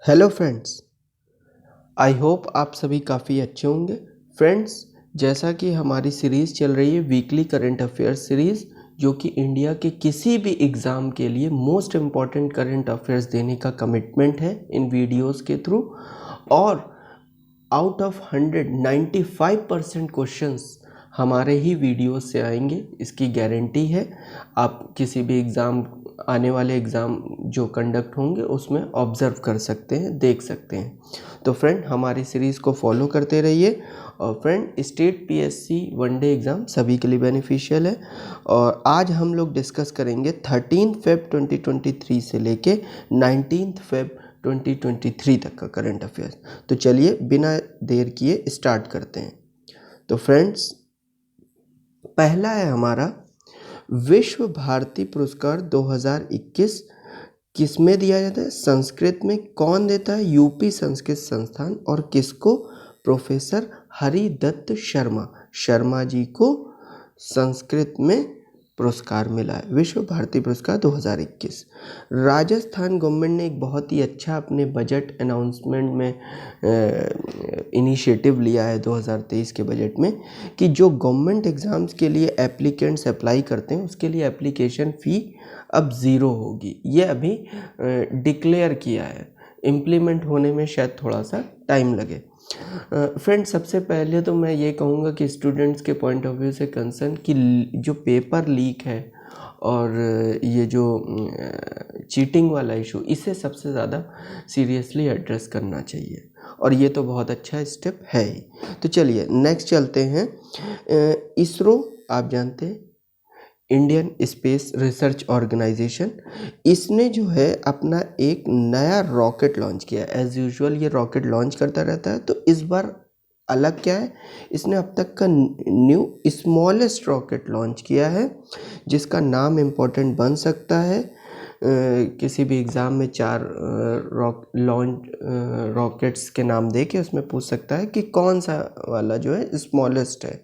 Hello friends, I hope आप सभी काफ़ी अच्छे होंगे। फ्रेंड्स, जैसा कि हमारी सीरीज़ चल रही है वीकली करंट अफेयर्स सीरीज़, जो कि इंडिया के किसी भी एग्ज़ाम के लिए मोस्ट इम्पॉर्टेंट करंट अफेयर्स देने का कमिटमेंट है इन वीडियोस के थ्रू। और आउट ऑफ 195% क्वेश्चंस हमारे ही वीडियो से आएंगे, इसकी गारंटी है। आप किसी भी एग्ज़ाम, आने वाले एग्ज़ाम जो कंडक्ट होंगे उसमें ऑब्ज़र्व कर सकते हैं, देख सकते हैं। तो फ्रेंड, हमारी सीरीज़ को फॉलो करते रहिए। और friend, state PSC one day exam सभी के लिए बेनिफिशियल है। और आज हम लोग डिस्कस करेंगे 13 फेब 2023 से लेके 19 फेब 2023 तक का करंट अफेयर्स। तो चलिए बिना देर किए स्टार्ट करते हैं। तो फ्रेंड्स, पहला है हमारा विश्व भारती पुरस्कार 2021 किसमें दिया जाता है? संस्कृत में। कौन देता है? यूपी संस्कृत संस्थान। और किसको? प्रोफेसर हरिदत्त शर्मा जी को संस्कृत में पुरस्कार मिला है, विश्व भारती पुरस्कार 2021। राजस्थान गवर्नमेंट ने एक बहुत ही अच्छा अपने बजट अनाउंसमेंट में इनिशिएटिव लिया है 2023 के बजट में, कि जो गवर्नमेंट एग्ज़ाम्स के लिए एप्लीकेंट्स अप्लाई करते हैं उसके लिए एप्लीकेशन फ़ी अब ज़ीरो होगी। ये अभी डिक्लेयर किया है, इम्प्लीमेंट होने में शायद थोड़ा सा टाइम लगे। फ्रेंड, सबसे पहले तो मैं ये कहूँगा कि स्टूडेंट्स के पॉइंट ऑफ व्यू से कंसर्न कि जो पेपर लीक है और ये जो चीटिंग वाला इशू, इसे सबसे ज़्यादा सीरियसली एड्रेस करना चाहिए। और ये तो बहुत अच्छा स्टेप है ही। तो चलिए नेक्स्ट चलते हैं। इसरो, आप जानते हैं, इंडियन स्पेस रिसर्च ऑर्गेनाइजेशन, इसने जो है अपना एक नया रॉकेट लॉन्च किया। एज़ यूजुअल ये रॉकेट लॉन्च करता रहता है, तो इस बार अलग क्या है? इसने अब तक का न्यू स्मॉलेस्ट रॉकेट लॉन्च किया है, जिसका नाम इम्पोर्टेंट बन सकता है। किसी भी एग्ज़ाम में 4 रॉकेट्स के नाम दे के उसमें पूछ सकता है कि कौन सा वाला जो है स्मॉलेस्ट है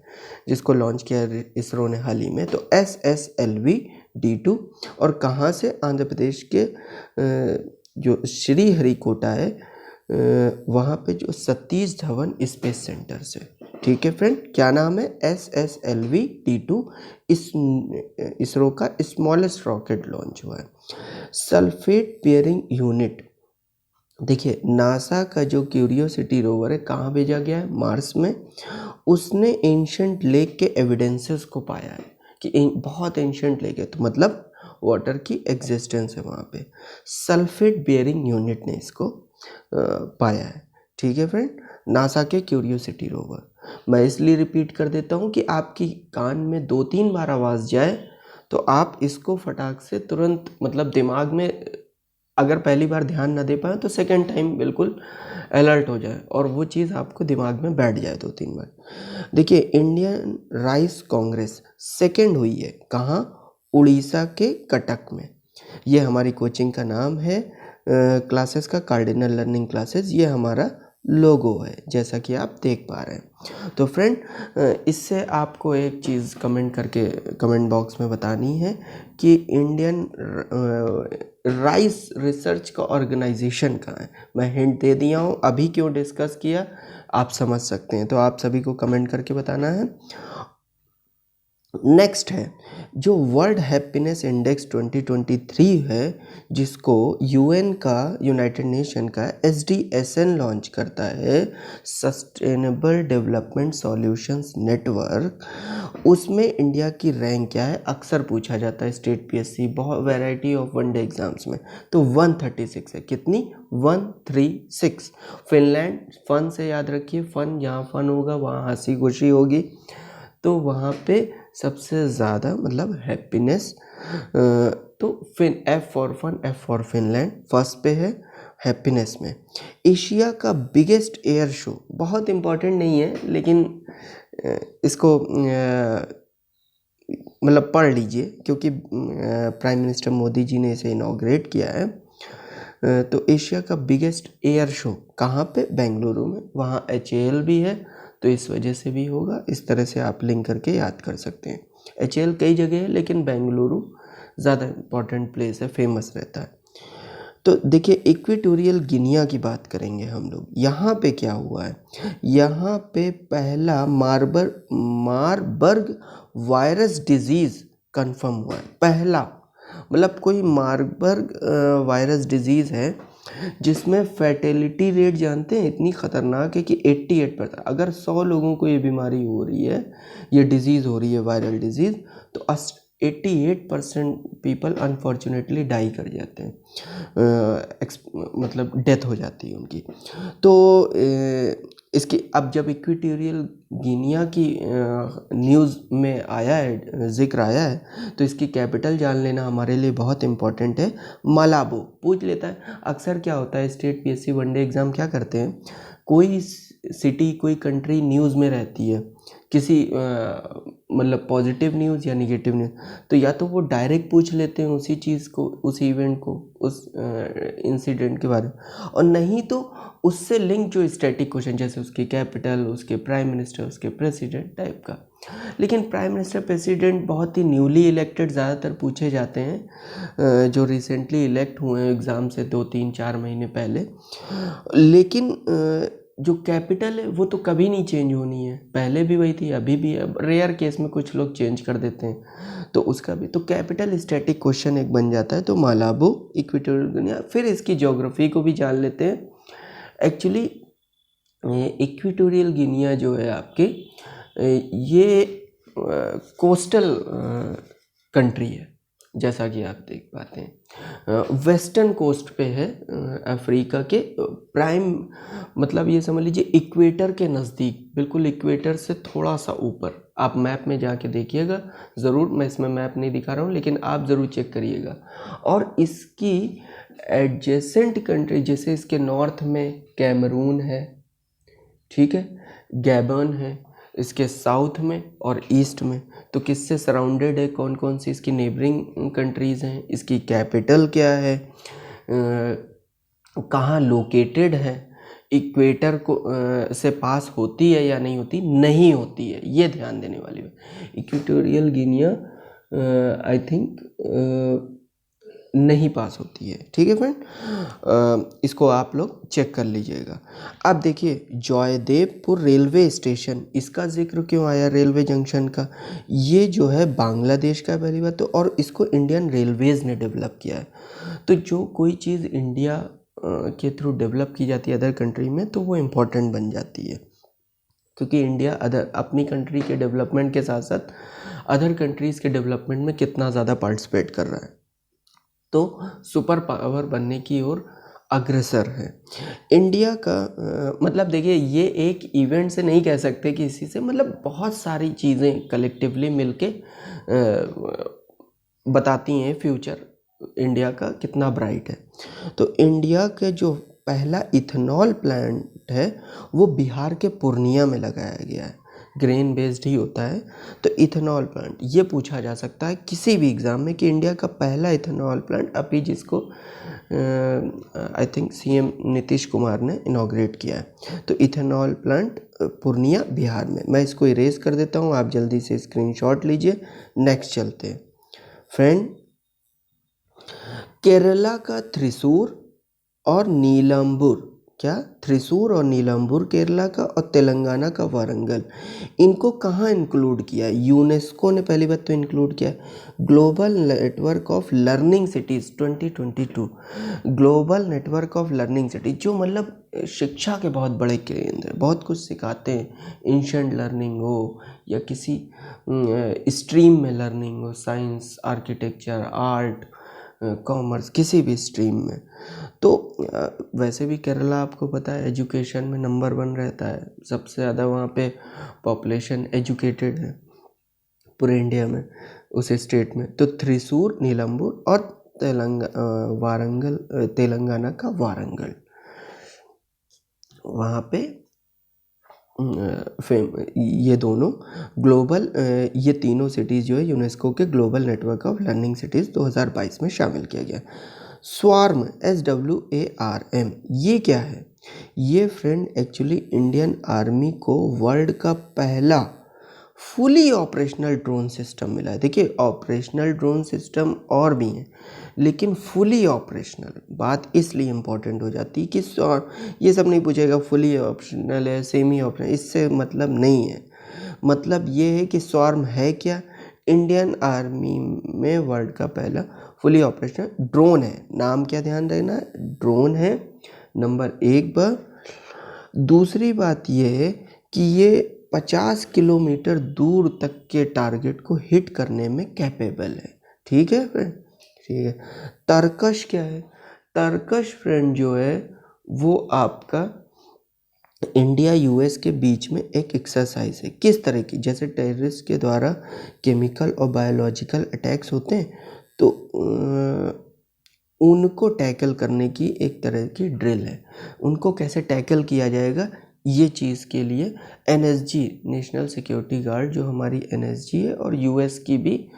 जिसको लॉन्च किया है इसरो ने हाल ही में। तो SSLV-D2। और कहाँ से? आंध्र प्रदेश के जो श्रीहरिकोटा है, वहाँ पे जो सतीश धवन स्पेस सेंटर से। ठीक है फ्रेंड, क्या नाम है? SSLV-D2। इसरो का स्मॉलेस्ट रॉकेट लॉन्च हुआ है। सल्फेट बेयरिंग यूनिट, देखिए नासा का जो क्यूरियोसिटी रोवर है कहाँ भेजा गया है? मार्स में। उसने एंशंट लेक के एविडेंसेस को पाया है कि बहुत एंशंट लेक है, तो मतलब वाटर की एग्जिस्टेंस है वहाँ पे। सल्फेट बेयरिंग यूनिट ने इसको पाया है। ठीक है फ्रेंड, नासा के क्यूरियोसिटी रोवर। मैं इसलिए रिपीट कर देता हूँ कि आपकी कान में 2-3 बार आवाज़ जाए तो आप इसको फटाक से तुरंत, मतलब दिमाग में, अगर पहली बार ध्यान ना दे पाए तो सेकंड टाइम बिल्कुल अलर्ट हो जाए और वो चीज़ आपको दिमाग में बैठ जाए 2-3 बार। देखिए, इंडियन राइस कांग्रेस सेकंड हुई है कहाँ? उड़ीसा के कटक में। ये हमारी कोचिंग का नाम है, क्लासेस का कार्डिनल लर्निंग क्लासेस। ये हमारा लोगो है, जैसा कि आप देख पा रहे हैं। तो फ्रेंड, इससे आपको एक चीज़ कमेंट करके कमेंट बॉक्स में बतानी है कि इंडियन राइस रिसर्च का ऑर्गेनाइजेशन कहाँ है। मैं हिंट दे दिया हूँ, अभी क्यों डिस्कस किया आप समझ सकते हैं, तो आप सभी को कमेंट करके बताना है। नेक्स्ट है जो वर्ल्ड हैप्पीनेस इंडेक्स 2023 है, जिसको यूएन का, यूनाइटेड नेशन का SDSN लॉन्च करता है, सस्टेनेबल डेवलपमेंट सॉल्यूशंस नेटवर्क। उसमें इंडिया की रैंक क्या है? अक्सर पूछा जाता है स्टेट पीएससी, बहुत वैरायटी ऑफ वनडे एग्जाम्स में। तो 136 है। कितनी? 136। फिनलैंड, फन से याद रखिए, फन, जहाँ फन होगा वहाँ हंसी खुशी होगी, तो वहाँ पे सबसे ज़्यादा मतलब हैप्पीनेस। तो F for fun, F for Finland first पे है हैप्पीनेस में। एशिया का बिगेस्ट एयर शो, बहुत इम्पोर्टेंट नहीं है लेकिन इसको मतलब पढ़ लीजिए, क्योंकि प्राइम मिनिस्टर मोदी जी ने इसे इनॉग्रेट किया है। तो एशिया का बिगेस्ट एयर शो कहाँ पे? बेंगलुरु में। वहाँ HAL भी है, तो इस वजह से भी होगा। इस तरह से आप लिंक करके याद कर सकते हैं। HAL कई जगह है लेकिन बेंगलुरु ज़्यादा इम्पोर्टेंट प्लेस है, फेमस रहता है। तो देखिए इक्वेटोरियल गिनिया की बात करेंगे हम लोग। यहाँ पे क्या हुआ है, यहाँ पे पहला मारबर्ग वायरस डिजीज़ कंफर्म हुआ है, पहला। मतलब कोई मारबर्ग वायरस डिजीज़ है जिसमें फैटेलिटी रेट जानते हैं इतनी ख़तरनाक है कि 88%। अगर 100 लोगों को ये बीमारी हो रही है, ये डिज़ीज़ हो रही है वायरल डिज़ीज़, तो 88% पीपल अनफॉर्चुनेटली डाई कर जाते हैं, मतलब डेथ हो जाती है उनकी। तो इसकी अब जब इक्वेटोरियल गिनिया की न्यूज़ में आया है, ज़िक्र आया है, तो इसकी कैपिटल जान लेना हमारे लिए बहुत इम्पोर्टेंट है। मालाबो पूछ लेता है। अक्सर क्या होता है, स्टेट पीएससी वनडे एग्ज़ाम क्या करते हैं, कोई सिटी कोई कंट्री न्यूज़ में रहती है, किसी मतलब पॉजिटिव न्यूज़ या निगेटिव न्यूज़, तो या तो वो डायरेक्ट पूछ लेते हैं उसी चीज़ को, उस इवेंट को, उस इंसिडेंट के बारे में, और नहीं तो उससे लिंक जो स्टैटिक क्वेश्चन, जैसे उसकी कैपिटल, उसके प्राइम मिनिस्टर, उसके प्रेसिडेंट टाइप का। लेकिन प्राइम मिनिस्टर प्रेसिडेंट बहुत ही न्यूली इलेक्टेड ज़्यादातर पूछे जाते हैं, जो रिसेंटली इलेक्ट हुए हैं एग्ज़ाम से 2-3-4 महीने पहले। लेकिन जो कैपिटल है वो तो कभी नहीं चेंज होनी है, पहले भी वही थी, अभी भी है। रेयर केस में कुछ लोग चेंज कर देते हैं, तो उसका भी तो कैपिटल स्टैटिक क्वेश्चन एक बन जाता है। तो मालाबो इक्वेटोरियल गिनिया। फिर इसकी ज्योग्राफी को भी जान लेते हैं। एक्चुअली इक्वेटोरियल गिनिया जो है आपके, ये कोस्टल कंट्री है, जैसा कि आप देख पाते हैं, वेस्टर्न कोस्ट पे है अफ्रीका के। प्राइम मतलब ये समझ लीजिए इक्वेटर के नज़दीक, बिल्कुल इक्वेटर से थोड़ा सा ऊपर। आप मैप में जाके देखिएगा ज़रूर, मैं इसमें मैप नहीं दिखा रहा हूँ, लेकिन आप ज़रूर चेक करिएगा। और इसकी एडजेसेंट कंट्री, जैसे इसके नॉर्थ में कैमरून है, ठीक है, गैबन है, इसके साउथ में और ईस्ट में। तो किससे सराउंडेड है, कौन कौन सी इसकी नेबरिंग कंट्रीज़ हैं, इसकी कैपिटल क्या है, कहाँ लोकेटेड है, इक्वेटर को से पास होती है या नहीं होती, नहीं होती है, ये ध्यान देने वाली है। इक्वेटोरियल गिनिया आई थिंक नहीं पास होती है, ठीक है फ्रेंड। इसको आप लोग चेक कर लीजिएगा। अब देखिए जयदेवपुर रेलवे स्टेशन, इसका जिक्र क्यों आया रेलवे जंक्शन का, ये जो है बांग्लादेश का पहली बात तो, और इसको इंडियन रेलवेज़ ने डेवलप किया है। तो जो कोई चीज़ इंडिया के थ्रू डेवलप की जाती है अदर कंट्री में, तो वो इम्पोर्टेंट बन जाती है, क्योंकि इंडिया अपनी कंट्री के डेवलपमेंट के साथ साथ अदर कंट्रीज़ के डेवलपमेंट में कितना ज़्यादा पार्टिसिपेट कर रहा है, तो सुपर पावर बनने की ओर अग्रसर है इंडिया का। मतलब देखिए ये एक इवेंट से नहीं कह सकते कि इसी से, मतलब बहुत सारी चीज़ें कलेक्टिवली मिलके बताती हैं फ्यूचर इंडिया का कितना ब्राइट है। तो इंडिया के जो पहला इथेनॉल प्लांट है वो बिहार के पूर्णिया में लगाया गया है, ग्रेन बेस्ड ही होता है। तो इथेनॉल प्लांट ये पूछा जा सकता है किसी भी एग्ज़ाम में कि इंडिया का पहला इथेनॉल प्लांट, अभी जिसको I think CM Nitish Kumar ने इनॉग्रेट किया है। तो इथेनॉल प्लांट पूर्णिया बिहार में। मैं इसको इरेज कर देता हूँ, आप जल्दी से स्क्रीनशॉट लीजिए। नेक्स्ट चलते हैं फ्रेंड। केरला का थ्रिसूर और नीलम्बुर, क्या थ्रिसूर और नीलम्बुर केरला का, और तेलंगाना का वारंगल, इनको कहाँ इंक्लूड किया है? यूनेस्को ने पहली बात तो इंक्लूड किया है global network of learning cities 2022। Global network of learning cities, जो मतलब शिक्षा के बहुत बड़े केंद्र, बहुत कुछ सिखाते हैं, एंशिएंट लर्निंग हो या किसी स्ट्रीम में लर्निंग हो, साइंस, आर्किटेक्चर, आर्ट, कॉमर्स, किसी भी स्ट्रीम में। तो वैसे भी केरला आपको पता है एजुकेशन में नंबर 1 रहता है, सबसे ज़्यादा वहाँ पे पॉपुलेशन एजुकेटेड है पूरे इंडिया में, उस स्टेट में। तो थ्रिसूर, नीलम्बुर और वारंगल, तेलंगाना का वारंगल, वहाँ पे ये दोनों ग्लोबल, ये तीनों सिटीज़ जो है यूनेस्को के global network of learning cities 2022 में शामिल किया गया। स्वार्म, SWARM, ये क्या है? ये फ्रेंड एक्चुअली इंडियन आर्मी को वर्ल्ड का पहला फुली ऑपरेशनल ड्रोन सिस्टम मिला है। देखिए ऑपरेशनल ड्रोन सिस्टम और भी हैं, लेकिन फुली ऑपरेशनल। बात इसलिए इम्पोर्टेंट हो जाती है कि ये सब नहीं पूछेगा फुली ऑपरेशनल है सेमी ऑपरेशनल, इससे मतलब नहीं है। मतलब ये है कि स्वार्म है क्या, इंडियन आर्मी में वर्ल्ड का पहला फुली ऑपरेशनल ड्रोन है। नाम क्या ध्यान रखना, ड्रोन है, नंबर 1 बात। दूसरी बात ये है कि ये 50 किलोमीटर दूर तक के टारगेट को हिट करने में कैपेबल है। ठीक है फ्रेंड, ठीक है। तरकश क्या है, तरकश फ्रेंड जो है वो आपका इंडिया यूएस के बीच में एक एक्सरसाइज है। किस तरह की, जैसे टेररिस्ट के द्वारा केमिकल और बायोलॉजिकल अटैक्स होते हैं तो उनको टैकल करने की एक तरह की ड्रिल है। उनको कैसे टैकल किया जाएगा, ये चीज़ के लिए एनएसजी, नेशनल सिक्योरिटी गार्ड जो हमारी एनएसजी है, और यूएस की भी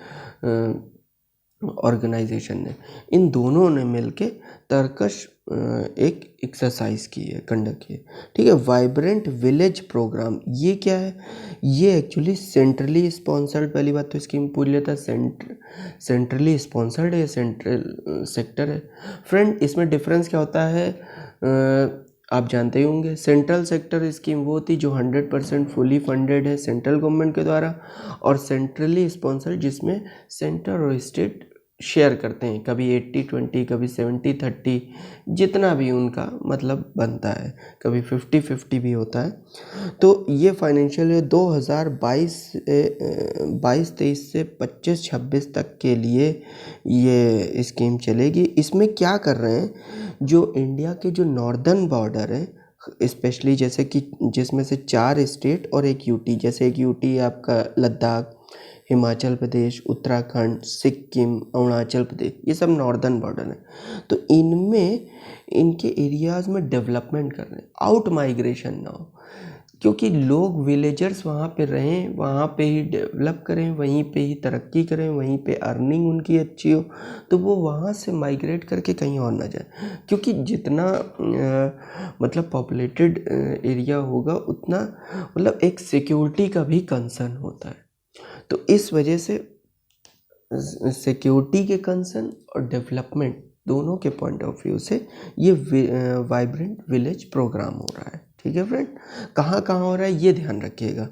ऑर्गेनाइजेशन ने, इन दोनों ने मिलके तरकश एक एक्सरसाइज की है, कंडक्ट की है। ठीक है। वाइब्रेंट विलेज प्रोग्राम, ये क्या है, ये एक्चुअली सेंट्रली स्पॉन्सर्ड, पहली बात तो स्कीम पूछ लेता है, सेंट्रली स्पॉन्सर्ड है, सेंट्रल सेक्टर है। फ्रेंड इसमें डिफरेंस क्या होता है, आप जानते ही होंगे। सेंट्रल सेक्टर स्कीम वो होती जो 100% फुली फंडेड है सेंट्रल गवर्नमेंट के द्वारा, और सेंट्रली स्पॉन्सर्ड जिसमें सेंटर और स्टेट शेयर करते हैं, कभी 80-20, कभी 70-30, जितना भी उनका मतलब बनता है, कभी 50-50 भी होता है। तो ये फाइनेंशियल ईयर 2022-23 से 25-26 तक के लिए ये स्कीम चलेगी। इसमें क्या कर रहे हैं, जो इंडिया के जो नॉर्दर्न बॉर्डर है, स्पेशली जैसे कि जिसमें से 4 स्टेट और एक यूटी, जैसे एक यूटी है आपका लद्दाख, हिमाचल प्रदेश, उत्तराखंड, सिक्किम, अरुणाचल प्रदेश, ये सब नॉर्दर्न बॉर्डर हैं। तो इनमें इनके एरियाज़ में डेवलपमेंट कर रहे हैं, आउट माइग्रेशन ना हो, क्योंकि लोग विलेजर्स वहाँ पे रहें, वहाँ पे ही डेवलप करें, वहीं पे ही तरक्की करें, वहीं पे अर्निंग उनकी अच्छी हो, तो वो वहाँ से माइग्रेट करके कहीं और ना जाए। क्योंकि जितना मतलब पॉपुलेटेड एरिया होगा उतना मतलब एक सिक्योरिटी का भी कंसर्न होता है। तो इस वजह से सिक्योरिटी के कंसर्न और डेवलपमेंट दोनों के पॉइंट ऑफ व्यू से ये वाइब्रेंट विलेज प्रोग्राम हो रहा है। ठीक है फ्रेंड, कहाँ कहाँ हो रहा है ये ध्यान रखिएगा।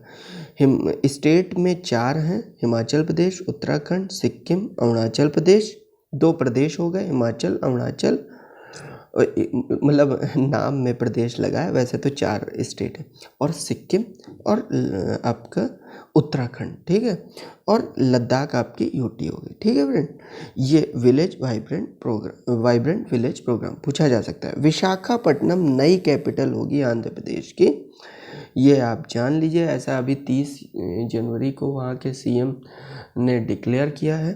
स्टेट में 4 हैं, हिमाचल प्रदेश, उत्तराखंड, सिक्किम, अरुणाचल प्रदेश। 2 प्रदेश हो गए, हिमाचल, अरुणाचल, मतलब नाम में प्रदेश लगा है, वैसे तो 4 स्टेट है, और सिक्किम और आपका उत्तराखंड। ठीक है, और लद्दाख आपकी यूटी हो गई। ठीक है फ्रेंड, ये विलेज वाइब्रेंट विलेज प्रोग्राम पूछा जा सकता है। विशाखापट्टनम नई कैपिटल होगी आंध्र प्रदेश की, ये आप जान लीजिए। ऐसा अभी 30 जनवरी को वहाँ के सीएम ने डिक्लेयर किया है।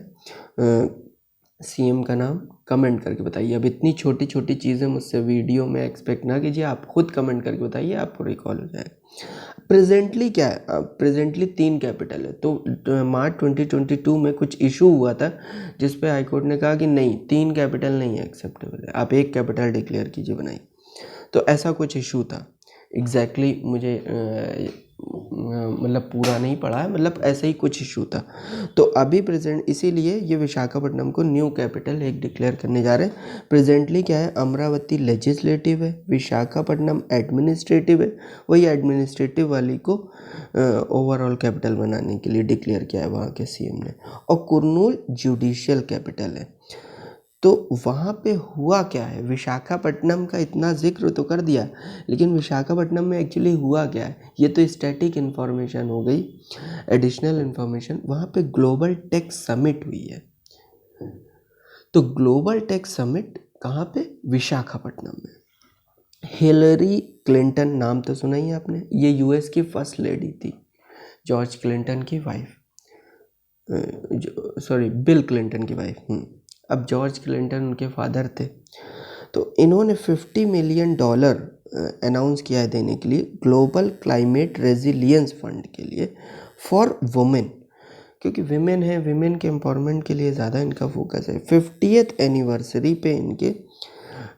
सीएम का नाम कमेंट करके बताइए। अब इतनी छोटी छोटी चीज़ें मुझसे वीडियो में एक्सपेक्ट ना कीजिए, आप खुद कमेंट करके बताइए, आपको रिकॉल हो जाएगा। प्रेजेंटली क्या है, प्रेजेंटली 3 कैपिटल है। तो मार्च 2022 में कुछ इशू हुआ था जिस पे हाईकोर्ट ने कहा कि नहीं, 3 कैपिटल नहीं है एक्सेप्टेबल है, आप 1 कैपिटल डिक्लेयर कीजिए बनाइए। तो ऐसा कुछ इशू था, एग्जैक्टली मुझे मतलब पूरा नहीं पड़ा है, मतलब ऐसा ही कुछ इशू था। तो अभी प्रेजेंट इसीलिए ये विशाखापट्टनम को न्यू कैपिटल एक डिक्लेयर करने जा रहे हैं। प्रेजेंटली क्या है, अमरावती लेजिस्लेटिव है, विशाखापट्टनम एडमिनिस्ट्रेटिव है। वही एडमिनिस्ट्रेटिव वाली को ओवरऑल कैपिटल बनाने के लिए डिक्लेयर किया है वहाँ के सीएम ने। और कुर्नूल जुडिशियल कैपिटल है। तो वहाँ पे हुआ क्या है, विशाखापट्टनम का इतना जिक्र तो कर दिया, लेकिन विशाखापट्टनम में एक्चुअली हुआ क्या है, ये तो स्टैटिक इन्फॉर्मेशन हो गई। एडिशनल इन्फॉर्मेशन, वहाँ पे ग्लोबल टेक समिट हुई है। तो ग्लोबल टेक समिट कहाँ पे, विशाखापट्टनम में। हिलरी क्लिंटन, नाम तो सुना ही है आपने, ये यूएस की फर्स्ट लेडी थी, जॉर्ज क्लिंटन की वाइफ, सॉरी बिल क्लिंटन की वाइफ। अब जॉर्ज क्लिंटन उनके फादर थे। तो इन्होंने $50 मिलियन अनाउंस किया है देने के लिए ग्लोबल क्लाइमेट रेजिलियंस फंड के लिए फॉर वुमेन, क्योंकि विमेन है, विमेन के एम्पावरमेंट के लिए ज़्यादा इनका फोकस है। 50th एनिवर्सरी पे इनके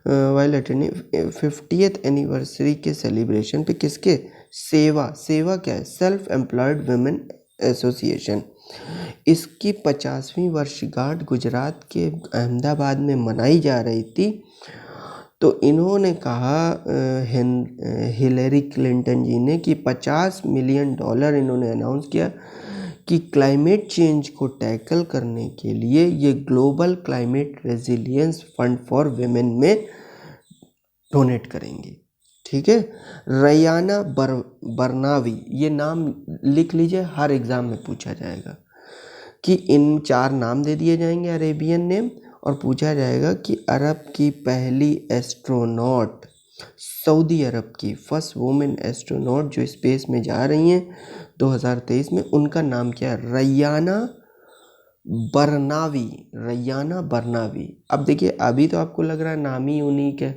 वाइल अटेंडिंग 50th एनिवर्सरी के सेलिब्रेशन पे किसके, सेवा क्या है, सेल्फ एम्प्लॉयड वुमेन एसोसिएशन। इसकी 50वीं वर्षगांठ गुजरात के अहमदाबाद में मनाई जा रही थी। तो इन्होंने कहा हिलेरी क्लिंटन जी ने कि $50 मिलियन इन्होंने अनाउंस किया कि क्लाइमेट चेंज को टैकल करने के लिए ये global climate resilience fund for women में डोनेट करेंगे। ठीक है। रयाना बरनावी, ये नाम लिख लीजिए, हर एग्ज़ाम में पूछा जाएगा कि इन 4 नाम दे दिए जाएंगे अरेबियन नेम, और पूछा जाएगा कि अरब की पहली एस्ट्रोनॉट, सऊदी अरब की फर्स्ट वुमेन एस्ट्रोनॉट जो स्पेस में जा रही हैं 2023 में, उनका नाम क्या है? रयाना बरनावी। रयाना बरनावी। अब देखिए, अभी तो आपको लग रहा है नाम ही यूनिक है,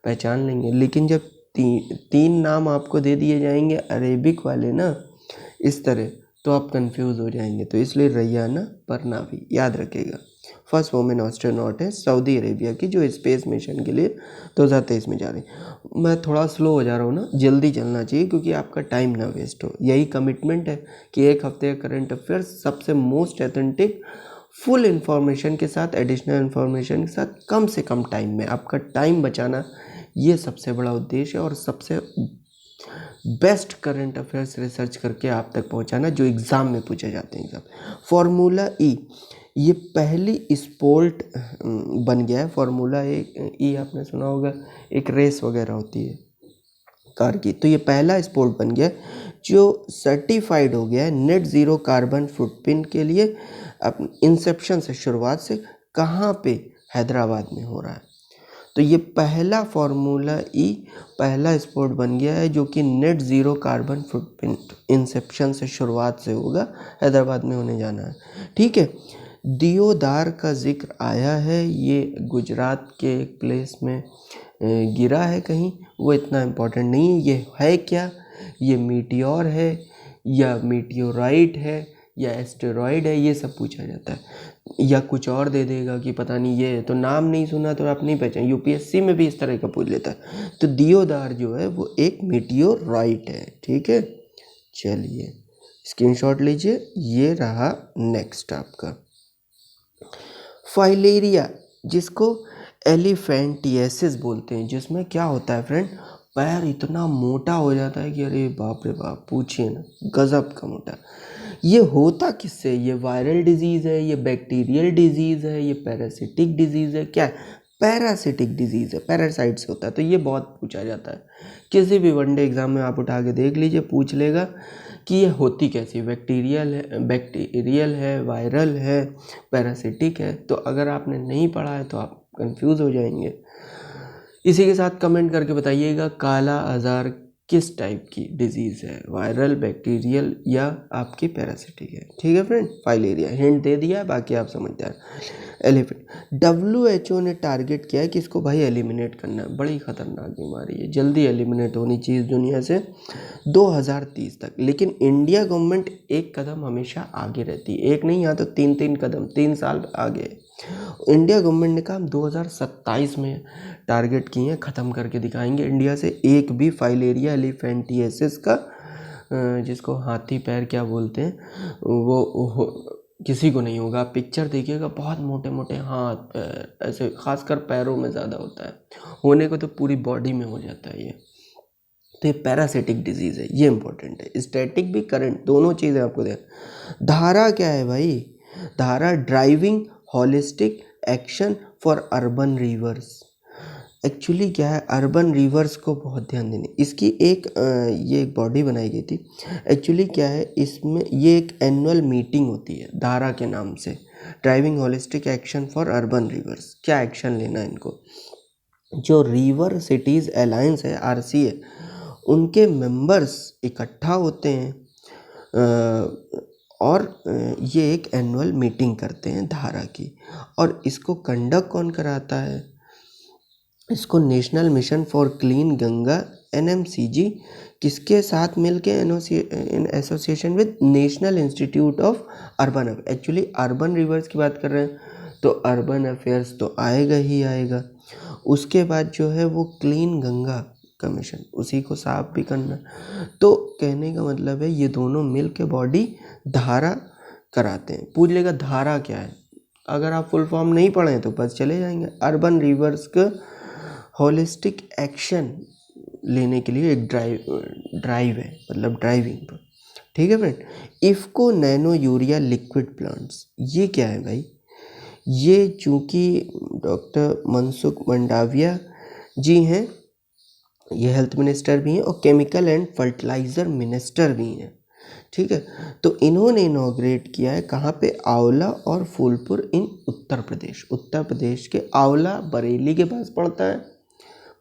पहचान लेंगे, लेकिन जब 3 नाम आपको दे दिए जाएंगे अरेबिक वाले ना इस तरह, तो आप कंफ्यूज हो जाएंगे। तो इसलिए रयाना बरनावी याद रखिएगा। फर्स्ट वुमेन एस्ट्रोनॉट है सऊदी अरेबिया की, जो स्पेस मिशन के लिए 2023 में जा रही है। मैं थोड़ा स्लो हो जा रहा हूँ ना, जल्दी चलना चाहिए क्योंकि आपका टाइम ना वेस्ट हो। यही कमिटमेंट है कि 1 हफ्ते का करंट अफेयर्स सबसे मोस्ट ऑथेंटिक फुल इन्फॉर्मेशन के साथ, एडिशनल इन्फॉर्मेशन के साथ, कम से कम टाइम में, आपका टाइम बचाना, ये सबसे बड़ा उद्देश्य है। और सबसे बेस्ट करंट अफेयर्स रिसर्च करके आप तक पहुंचाना जो एग्ज़ाम में पूछे जाते हैं। फार्मूला ई, ये पहली स्पोर्ट बन गया है। फार्मूला ई आपने सुना होगा, एक रेस वगैरह होती है कार की। तो ये पहला स्पोर्ट बन गया जो सर्टिफाइड हो गया है नेट ज़ीरो कार्बन फुटप्रिंट के लिए। अब इंसेप्शन से, शुरुआत से, कहाँ पे? हैदराबाद में हो रहा है। तो ये पहला फार्मूला ई पहला स्पोर्ट बन गया है जो कि net zero carbon footprint Inception से, शुरुआत से होगा, हैदराबाद में होने जाना है। ठीक है। दियोदार का जिक्र आया है, ये गुजरात के एक प्लेस में गिरा है कहीं, वो इतना इम्पोर्टेंट नहीं है। ये है क्या? ये मीटियोर है या मीटियोराइट है या एस्टेरॉयड है, ये सब पूछा जाता है। या कुछ और दे देगा कि पता नहीं ये है, तो नाम नहीं सुना तो आप नहीं पहचान। यूपीएससी में भी इस तरह का पूछ लेता है। तो दियोदार जो है वो एक मीटियोराइट है। ठीक है, चलिए स्क्रीनशॉट लीजिए। ये रहा नेक्स्ट आपका फाइलेरिया, जिसको एलिफेंटिएसिस बोलते हैं, जिसमें क्या होता है फ्रेंड, पैर इतना मोटा हो जाता है कि अरे बाप रे बाप, पूछिए ना, गजब का मोटा। ये होता किससे? ये वायरल डिजीज़ है, ये बैक्टीरियल डिजीज़ है, ये पैरासिटिक डिजीज़ है? क्या है? पैरासिटिक डिजीज़ है, पैरासाइट से होता है। तो ये बहुत पूछा जाता है, किसी भी वनडे एग्ज़ाम में आप उठा के देख लीजिए, पूछ लेगा कि ये होती कैसी, बैक्टीरियल है, वायरल है, पैरासिटिक है। तो अगर आपने नहीं पढ़ा है तो आप कंफ्यूज हो जाएंगे। इसी के साथ कमेंट करके बताइएगा काला आजार किस टाइप की डिजीज़ है, वायरल, बैक्टीरियल या आपकी पैरासिटिक है। ठीक है फ्रेंड, फाइलेरिया हिंट दे दिया, बाकी आप समझदार। एलिफेंट, WHO ने टारगेट किया है कि इसको भाई एलिमिनेट करना है, बड़ी ख़तरनाक बीमारी है, जल्दी एलिमिनेट होनी चाहिए दुनिया से 2030 तक। लेकिन इंडिया गवर्नमेंट एक कदम हमेशा आगे रहती है, एक नहीं, यहाँ तो 3 कदम, 3 साल आगे। इंडिया गवर्नमेंट ने कहा हम 2027 में टारगेट किए हैं, ख़त्म करके दिखाएंगे इंडिया से एक भी फाइलेरिया एलिफेंटिएसिस का, जिसको हाथी पैर क्या बोलते हैं, वो किसी को नहीं होगा। आप पिक्चर देखिएगा, बहुत मोटे मोटे हाथ पैर, ऐसे खासकर पैरों में ज़्यादा होता है, होने को तो पूरी बॉडी में हो जाता है ये। तो ये पैरासिटिक डिजीज़ है, ये इंपॉर्टेंट है। स्टैटिक भी, करंट, दोनों चीज़ें आपको दे। धारा क्या है भाई? धारा driving holistic action for urban reverse. Actually क्या है, अर्बन रिवर्स को बहुत ध्यान देने, इसकी एक ये एक बॉडी बनाई गई थी। एक्चुअली क्या है, इसमें ये एक एनुअल मीटिंग होती है धारा के नाम से, driving holistic action for urban reverse. क्या एक्शन लेना है इनको? जो रिवर सिटीज़ अलायंस है, RCA, उनके मेंबर्स इकट्ठा होते हैं और ये एक एनुअल मीटिंग करते हैं धारा की। और इसको कंडक्ट कौन कराता है? इसको national mission for clean Ganga, NMCG, किसके साथ मिलके, in association with national institute of urban affairs. Actually urban reverse की बात कर रहे हैं तो अर्बन अफेयर्स तो आएगा ही आएगा। उसके बाद जो है वो क्लीन गंगा का मिशन, उसी को साफ भी करना। तो कहने का मतलब है ये दोनों मिल के बॉडी धारा कराते हैं। पूछ लेगा धारा क्या है, अगर आप फुल फॉर्म नहीं पढ़ें तो बस चले जाएंगे। अर्बन रिवर्स का होलिस्टिक एक्शन लेने के लिए एक ड्राइव है, मतलब ड्राइविंग पर। ठीक है friend. IFFCO nano urea liquid plants, ये क्या है भाई? ये चूँकि डॉक्टर मनसुख मंडाविया जी हैं, ये हेल्थ मिनिस्टर भी हैं और केमिकल एंड फर्टिलाइज़र मिनिस्टर भी हैं। ठीक है, तो इन्होंने इनॉग्रेट किया है कहाँ पे? आंवला और फूलपुर इन उत्तर प्रदेश। उत्तर प्रदेश के आंवला बरेली के पास पड़ता है,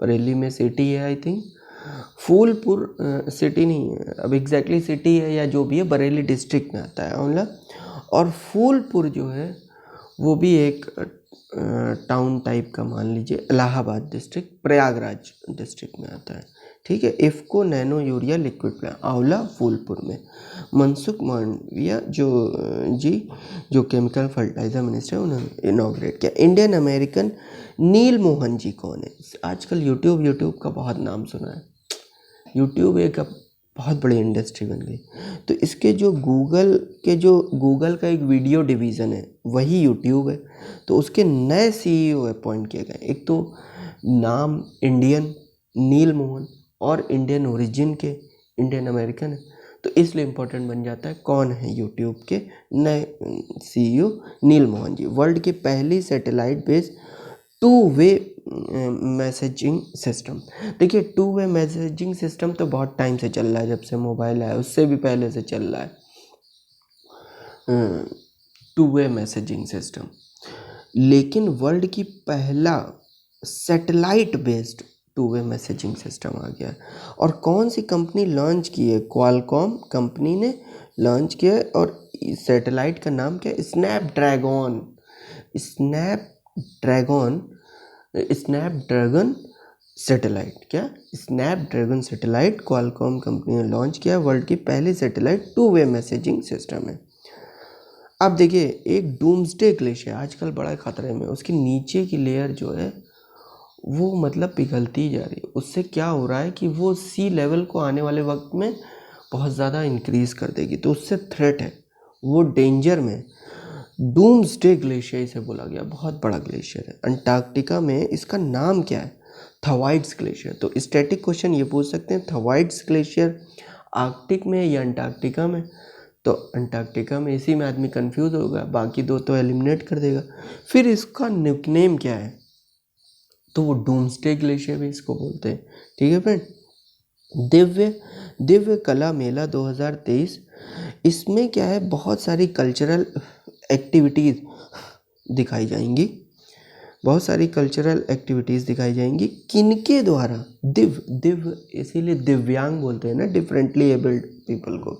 बरेली में सिटी है आई थिंक। फूलपुर सिटी नहीं है, अब एग्जैक्टली सिटी है या जो भी है, बरेली डिस्ट्रिक्ट में आता है आंवला। और फूलपुर जो है वो भी एक टाउन टाइप का, मान लीजिए इलाहाबाद डिस्ट्रिक्ट, प्रयागराज डिस्ट्रिक्ट में आता है। ठीक है, IFFCO nano urea liquid plant आंवला फूलपुर में। मनसुख मांडविया जो केमिकल फर्टिलाइजर मिनिस्टर, उन्होंने इनॉग्रेट किया। इंडियन अमेरिकन नील मोहन जी कौन है? आजकल यूट्यूब का बहुत नाम सुना है। यूट्यूब एक बहुत बड़ी इंडस्ट्री बन गई। तो इसके जो गूगल का एक वीडियो डिवीज़न है वही यूट्यूब है। तो उसके नए सीईओ अपॉइंट किए गए। एक तो नाम इंडियन नील मोहन और इंडियन ओरिजिन के, इंडियन अमेरिकन है, तो इसलिए इम्पोर्टेंट बन जाता है। कौन है यूट्यूब के नए सीईओ? नील मोहन जी। वर्ल्ड की पहली satellite based two way messaging system. देखिए, टू वे मैसेजिंग सिस्टम तो बहुत टाइम से चल रहा है, जब से मोबाइल आया उससे भी पहले से चल रहा है टू वे मैसेजिंग सिस्टम। लेकिन वर्ल्ड की पहला satellite based two way messaging system आ गया। और कौन सी कंपनी लॉन्च की है? क्वालकॉम कंपनी ने लॉन्च किया है। और सैटेलाइट का नाम क्या है? Snapdragon satellite. क्या? स्नैपड्रैगन सैटेलाइट क्वालकॉम कंपनी ने लॉन्च किया। वर्ल्ड की पहली satellite to way messaging system है। अब देखिए, एक डूम्सडे ग्लेशियर आजकल बड़ा खतरे में, उसकी नीचे की लेयर जो है वो मतलब पिघलती जा रही है। उससे क्या हो रहा है कि वो सी लेवल को आने वाले वक्त में बहुत ज़्यादा इंक्रीज़ कर देगी, तो उससे थ्रेट है, वो डेंजर में। डूम्सडे ग्लेशियर इसे बोला गया, बहुत बड़ा ग्लेशियर है। अंटार्कटिका में इसका नाम क्या है? थवाइड्स ग्लेशियर। तो स्टैटिक क्वेश्चन ये पूछ सकते हैं, थवाइड्स ग्लेशियर आर्कटिक में या अंटार्कटिका में? तो अंटार्कटिका में। इसी में आदमी कंफ्यूज होगा, बाकी दो तो एलिमिनेट कर देगा। फिर इसका निकनेम क्या है? तो वो डूम्सडे ग्लेशियर भी इसको बोलते हैं। ठीक है फ्रेंड। दिव्य कला मेला 2023, इसमें क्या है? बहुत सारी कल्चरल एक्टिविटीज़ दिखाई जाएंगी, बहुत सारी कल्चरल एक्टिविटीज़ दिखाई जाएंगी। किनके द्वारा? दिव्य इसीलिए दिव्यांग बोलते हैं ना, डिफरेंटली एबल्ड पीपल को।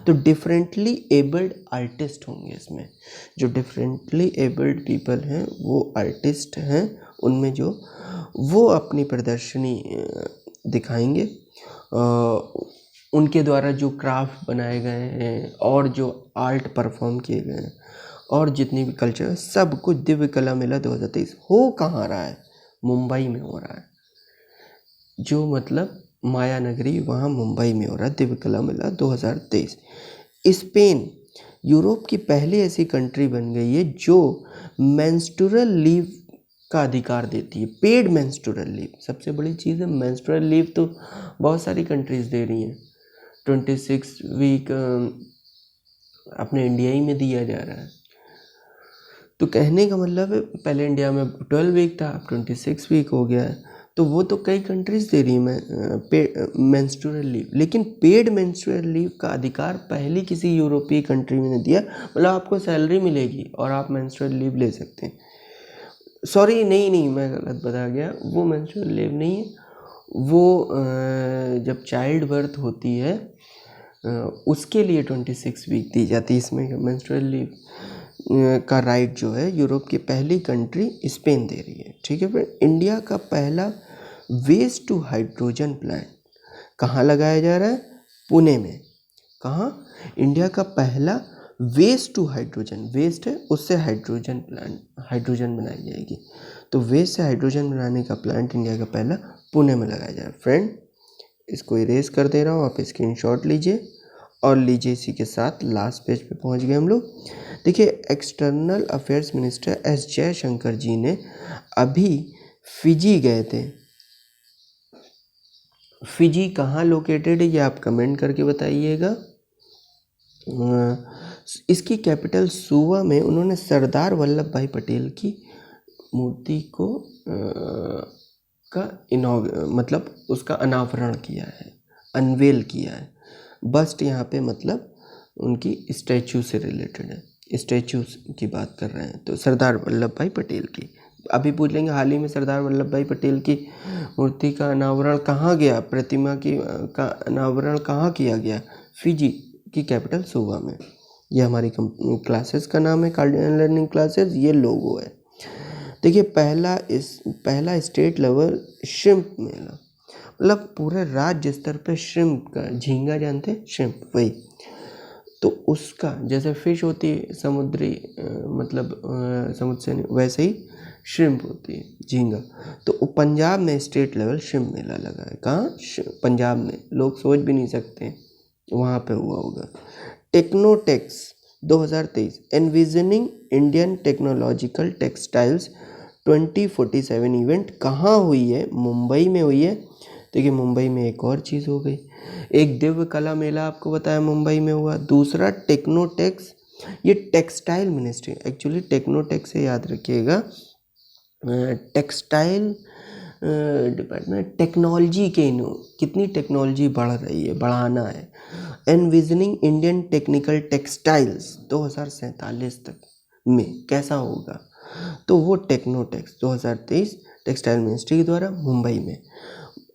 तो डिफरेंटली एबल्ड आर्टिस्ट होंगे इसमें। जो डिफरेंटली एबल्ड पीपल हैं वो आर्टिस्ट हैं, उनमें जो वो अपनी प्रदर्शनी दिखाएंगे। उनके द्वारा जो क्राफ्ट बनाए गए हैं और जो आर्ट परफॉर्म किए गए हैं और जितनी भी कल्चर है, सब कुछ दिव्य कला मेला 2023 हो कहाँ रहा है? मुंबई में हो रहा है। जो मतलब माया नगरी, वहाँ मुंबई में हो रहा है दिव्य कला मेला 2023। स्पेन यूरोप की पहली ऐसी कंट्री बन गई है जो मेंस्ट्रुअल लीव का अधिकार देती है। पेड मेंस्ट्रुअल लीव सबसे बड़ी चीज़ है। मेंस्ट्रुअल लीव तो बहुत सारी कंट्रीज दे रही हैं। 26 वीक अपने इंडिया ही में दिया जा रहा है। तो कहने का मतलब है, पहले इंडिया में 12 वीक था, अब 26 वीक हो गया है। तो वो तो कई कंट्रीज दे रही है मेंस्ट्रुअल लीव। लेकिन पेड मेंस्ट्रुअल लीव का अधिकार पहली किसी यूरोपीय कंट्री में ने दिया। मतलब आपको सैलरी मिलेगी और आप मेंस्ट्रुअल लीव ले सकते हैं। सॉरी, नहीं, मैं गलत बता गया। वो मेंस्ट्रुअल लीव नहीं है, वो जब चाइल्ड बर्थ होती है उसके लिए 26 वीक दी जाती है। इसमें मेंस्ट्रुअल लीव का राइट जो है यूरोप की पहली कंट्री स्पेन दे रही है। ठीक है फ्रेंड। इंडिया का पहला वेस्ट टू हाइड्रोजन प्लांट कहाँ लगाया जा रहा है? पुणे में। कहाँ? इंडिया का पहला वेस्ट टू हाइड्रोजन, वेस्ट है उससे हाइड्रोजन प्लांट, हाइड्रोजन बनाई जाएगी। तो वेस्ट से हाइड्रोजन बनाने का प्लांट इंडिया का पहला पुणे में लगाया जा रहा है। फ्रेंड, इसको इरेज कर दे रहा हूँ, आप स्क्रीनशॉट लीजिए और लीजिए। इसी के साथ लास्ट पेज पे पहुँच गए हम लोग। देखिए, external affairs minister S Jaishankar ji ने अभी फिजी गए थे। फिजी कहाँ लोकेटेड है ये आप कमेंट करके बताइएगा। इसकी कैपिटल सुवा में उन्होंने सरदार वल्लभ भाई पटेल की मूर्ति को मतलब उसका अनावरण किया है, अनवेल किया है। बस्ट यहाँ पे मतलब उनकी स्टैचू से रिलेटेड है, स्टैचू की बात कर रहे हैं तो सरदार वल्लभ भाई पटेल की। अभी पूछ लेंगे हाल ही में सरदार वल्लभ भाई पटेल की मूर्ति का अनावरण कहाँ गया, प्रतिमा की का अनावरण कहाँ किया गया? फिजी की कैपिटल सुवा में। ये हमारी क्लासेस का नाम है, कार्डिनल लर्निंग क्लासेस, ये लोगो है। देखिए, पहला स्टेट लेवल श्रिम्प मेला, मतलब पूरे राज्य स्तर पे श्रिम्प का, झींगा जानते हैं, श्रिम्प वही, तो उसका जैसे फिश होती है समुद्री मतलब समुद्र से, वैसे ही श्रिम्प होती है, झींगा। तो पंजाब में स्टेट लेवल श्रिम्प मेला लगा है। कहाँ? पंजाब में। लोग सोच भी नहीं सकते वहाँ पे हुआ होगा। टेक्नोटेक्स 2023 envisioning Indian technological textiles 2047 event कहाँ हुई है? मुंबई में हुई है। देखिए, मुंबई में एक और चीज़ हो गई, एक दिव्य कला मेला आपको बताया मुंबई में हुआ। दूसरा टेक्नोटेक्स, ये टेक्सटाइल मिनिस्ट्री, एक्चुअली टेक्नोटेक्स से याद रखिएगा, टेक्सटाइल डिपार्टमेंट, टेक्नोलॉजी के कितनी टेक्नोलॉजी बढ़ रही है, बढ़ाना है। एनविजनिंग इंडियन टेक्निकल टेक्सटाइल्स 2047 तक में कैसा होगा, तो वो टेक्नोटेक्स 2023 टेक्सटाइल मिनिस्ट्री के द्वारा मुंबई में।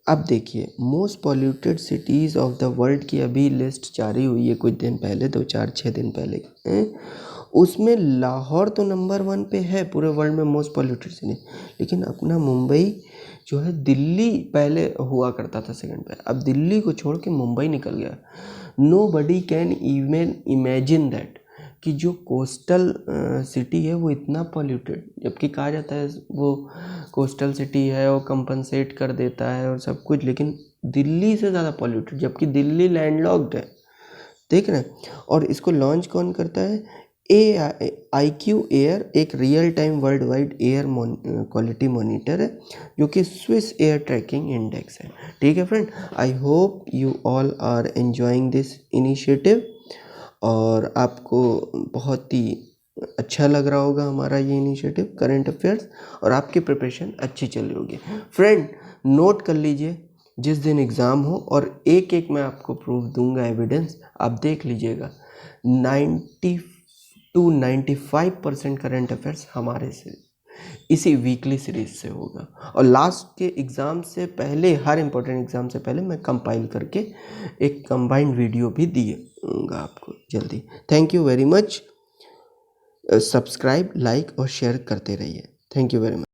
अब देखिए, most polluted cities of the world की अभी लिस्ट जारी हुई है कुछ दिन पहले, 6 दिन पहले। उसमें लाहौर तो नंबर 1 पे है पूरे वर्ल्ड में मोस्ट पॉल्यूटेड सिटी, लेकिन अपना मुंबई जो है, दिल्ली पहले हुआ करता था सेकंड पे, अब दिल्ली को छोड़ के मुंबई निकल गया। Nobody can even imagine that कि जो कोस्टल सिटी है वो इतना पॉल्यूटेड, जबकि कहा जाता है वो कोस्टल सिटी है और कंपनसेट कर देता है और सब कुछ, लेकिन दिल्ली से ज़्यादा पॉल्यूटेड, जबकि दिल्ली लैंडलॉक्ड है, देख रहे हैं। और इसको लॉन्च कौन करता है? IQ एयर, एक real time world wide air quality monitor है, जो कि स्विस एयर ट्रैकिंग इंडेक्स है। ठीक है friend, I hope you all are enjoying this initiative, और आपको बहुत ही अच्छा लग रहा होगा हमारा ये इनिशिएटिव करंट अफेयर्स, और आपकी प्रिपरेशन अच्छी चल रही होगी। फ्रेंड, नोट कर लीजिए जिस दिन एग्ज़ाम हो, और एक मैं आपको प्रूफ दूंगा, एविडेंस, आप देख लीजिएगा। 90 to 95% करंट अफेयर्स हमारे से इसी वीकली सीरीज से होगा, और लास्ट के एग्ज़ाम से पहले, हर इम्पोर्टेंट एग्ज़ाम से पहले मैं कंपाइल करके एक कंबाइंड वीडियो भी दूंगा आपको जल्दी। Thank you very much. Subscribe, like और शेयर करते रहिए। Thank you very much.